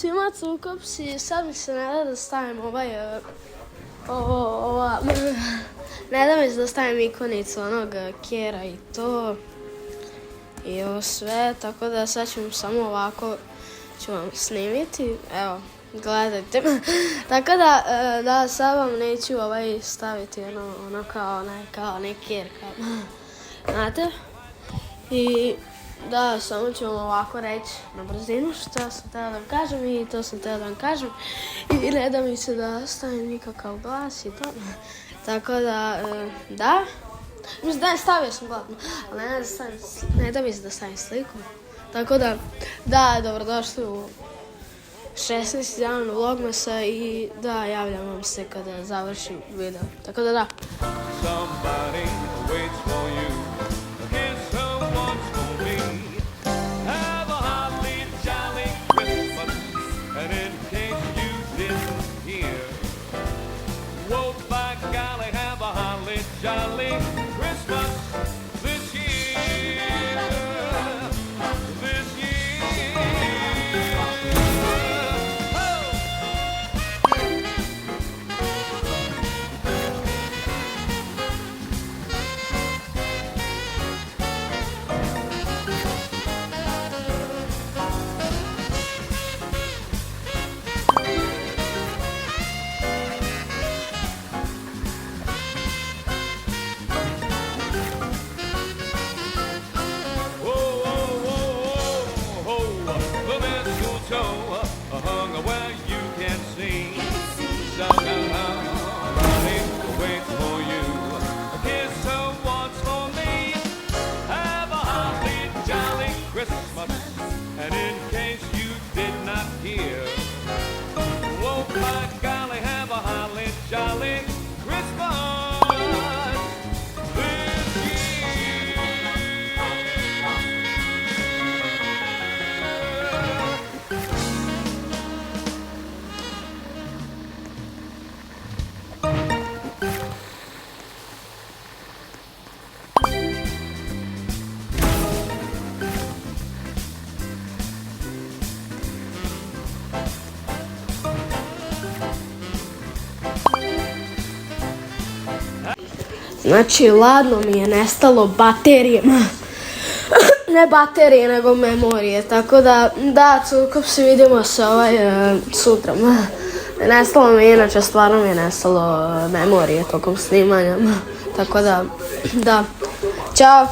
svima, Cukopsi, sad mi se ne da stavim ne da mi se da stavim ikonicu onog Kjera i to. I ovo sve, tako da sad ću samo ovako ću vam snimiti, evo, gledajte. Tako da sad vam neću staviti ono kao neki Kjer, znate? I da, samo ću vam ovako reći na brzinu šta sam htjela da vam kažem i to sam htjela da vam kažem. I ne da mi se da stavim nikakav glas i to. Tako da, da. Mislim, da, stavio sam glas, ali ne da mi se da stavim sliku. Tako da, dobrodošli u 16. dan Vlogmasa i da, javljam vam se kada završim video. Tako da. Somebody waits for you. Here's someone's for me. Have a holly jolly Christmas. And in case you didn't hear, whoa, by golly, have a holly jolly Christmas this year. This year. Hung where you can see. Somebody waits for you. Here's someone's for me. Have a holly jolly Christmas. And in case you did not hear, oh my golly, have a holly jolly Christmas. Znači, ladno mi je nestalo baterije, ne baterije, nego memorije, tako da, Cukopsi, vidimo se sutra. Nestalo mi je, inače, stvarno mi je nestalo memorije tokom snimanja, tako da, ćao!